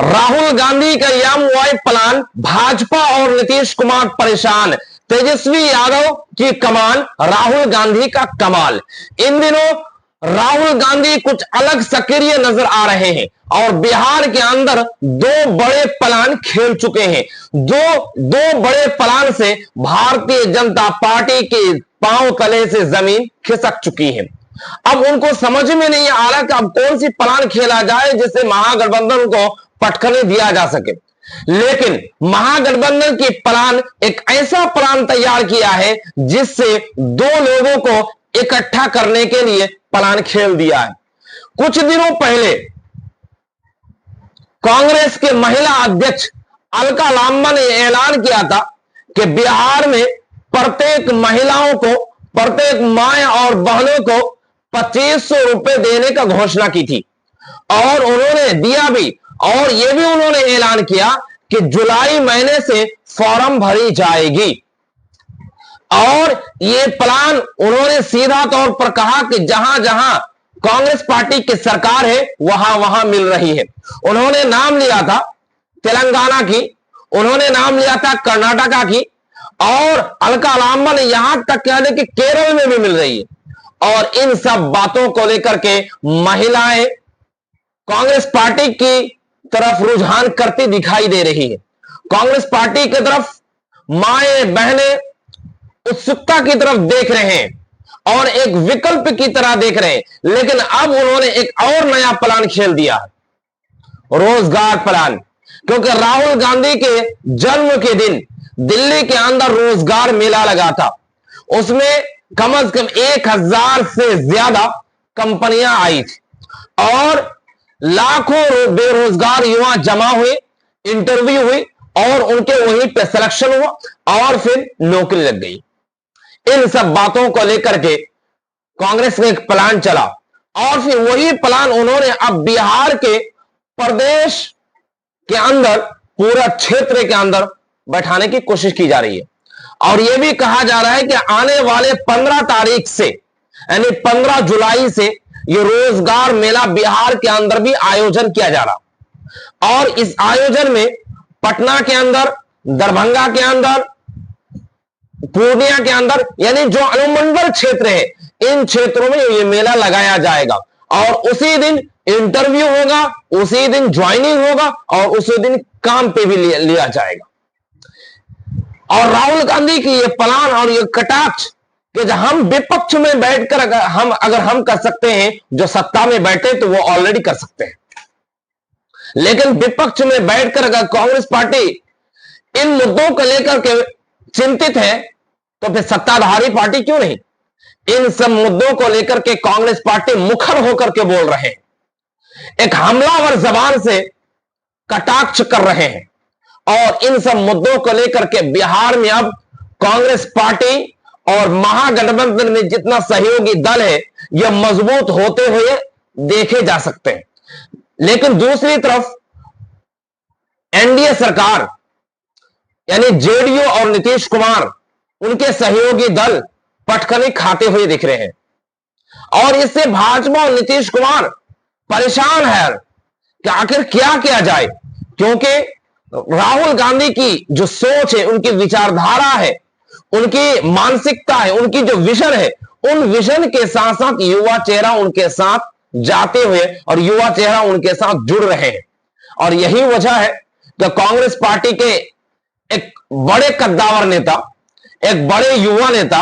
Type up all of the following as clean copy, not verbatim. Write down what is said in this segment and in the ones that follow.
राहुल गांधी का MY plan, Bhajpa और नीतीश कुमार परेशान, तेजस्वी यादव की कमान, राहुल गांधी का कमाल। इन दिनों राहुल गांधी कुछ अलग सक्रिय नजर आ रहे हैं और बिहार के अंदर दो बड़े प्लान खेल चुके हैं। दो बड़े प्लान से भारतीय जनता पार्टी के पांव तले से जमीन खिसक चुकी है। अब उनको समझ में नहीं आ रहा कि अब कौन सी प्लान खेला जाए जिससे महागठबंधन को पटखनी दिया जा सके। लेकिन महागठबंधन की प्लान एक ऐसा प्लान तैयार किया है जिससे दो लोगों को इकट्ठा करने के लिए प्लान खेल दिया है। कुछ दिनों पहले कांग्रेस के महिला अध्यक्ष अलका लांबा ने ऐलान किया था कि बिहार में प्रत्येक महिलाओं को, प्रत्येक मां और बहनों को 2500 रुपए देने का घोषणा की थी और उन्होंने दिया भी। और यह भी उन्होंने ऐलान किया कि जुलाई महीने से फॉर्म भरी जाएगी। और यह प्लान उन्होंने सीधा तौर पर कहा कि जहां जहां कांग्रेस पार्टी की सरकार है वहां वहां मिल रही है। उन्होंने नाम लिया था तेलंगाना की, उन्होंने नाम लिया था कर्नाटका की और अलका लांबा ने यहां तक कह दिया कि केरल में भी मिल रही है। और इन सब बातों को लेकर के महिलाएं कांग्रेस पार्टी की तरफ रुझान करती दिखाई दे रही है। कांग्रेस पार्टी की तरफ माएं बहनें उत्सुकता की तरफ देख रहे हैं और एक विकल्प की तरह देख रहे हैं। लेकिन अब उन्होंने एक और नया प्लान खेल दिया है, रोजगार प्लान। क्योंकि राहुल गांधी के जन्म के दिन दिल्ली के अंदर रोजगार मेला लगा था, उसमें कम से कम 1000 से ज्यादा कंपनियां आई थी और लाखों बेरोजगार युवा जमा हुए, इंटरव्यू हुई और उनके वहीं पे सिलेक्शन हुआ और फिर नौकरी लग गई। इन सब बातों को लेकर के कांग्रेस ने एक प्लान चला और फिर वही प्लान उन्होंने अब बिहार के प्रदेश के अंदर, पूरा क्षेत्र के अंदर बैठाने की कोशिश की जा रही है। और यह भी कहा जा रहा है कि आने वाले 15 तारीख से, यानी 15 जुलाई से यह रोजगार मेला बिहार के अंदर भी आयोजन किया जा रहा। और इस आयोजन में पटना के अंदर, दरभंगा के अंदर, पूर्णिया के अंदर, यानी जो अनुमंडल क्षेत्र है इन क्षेत्रों में यह मेला लगाया जाएगा। और उसी दिन इंटरव्यू होगा, उसी दिन ज्वाइनिंग होगा और उसी दिन काम पे भी लिया जाएगा। और राहुल गांधी की ये प्लान और ये कटाक्ष कि जब हम विपक्ष में बैठकर अगर हम कर सकते हैं, जो सत्ता में बैठे तो वो ऑलरेडी कर सकते हैं। लेकिन विपक्ष में बैठकर अगर कांग्रेस पार्टी इन मुद्दों को लेकर के चिंतित है तो फिर सत्ताधारी पार्टी क्यों नहीं? इन सब मुद्दों को लेकर के कांग्रेस पार्टी मुखर होकर के बोल रहे हैं, एक हमलावर जबान से कटाक्ष कर रहे हैं। और इन सब मुद्दों को लेकर के बिहार में अब कांग्रेस पार्टी और महागठबंधन में जितना सहयोगी दल है यह मजबूत होते हुए देखे जा सकते हैं। लेकिन दूसरी तरफ एनडीए सरकार यानी जेडीयू और नीतीश कुमार, उनके सहयोगी दल पटखनी खाते हुए दिख रहे हैं। और इससे भाजपा और नीतीश कुमार परेशान है कि आखिर क्या किया जाए। क्योंकि राहुल गांधी की जो सोच है, उनकी विचारधारा है, उनकी मानसिकता है, उनकी जो विजन है, उन विजन के साथ साथ युवा चेहरा उनके साथ जाते हुए और युवा चेहरा उनके साथ जुड़ रहे हैं। और यही वजह है कि कांग्रेस पार्टी के एक बड़े कद्दावर नेता, एक बड़े युवा नेता,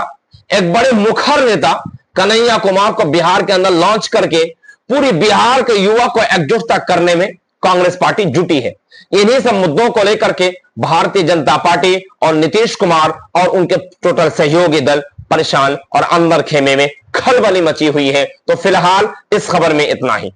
एक बड़े मुखर नेता कन्हैया कुमार को बिहार के अंदर लॉन्च करके पूरी बिहार के युवा को एकजुटता करने में कांग्रेस पार्टी जुटी है। इन्हीं सब मुद्दों को लेकर के भारतीय जनता पार्टी और नीतीश कुमार और उनके टोटल सहयोगी दल परेशान और अंदर खेमे में खलबली मची हुई है। तो फिलहाल इस खबर में इतना ही।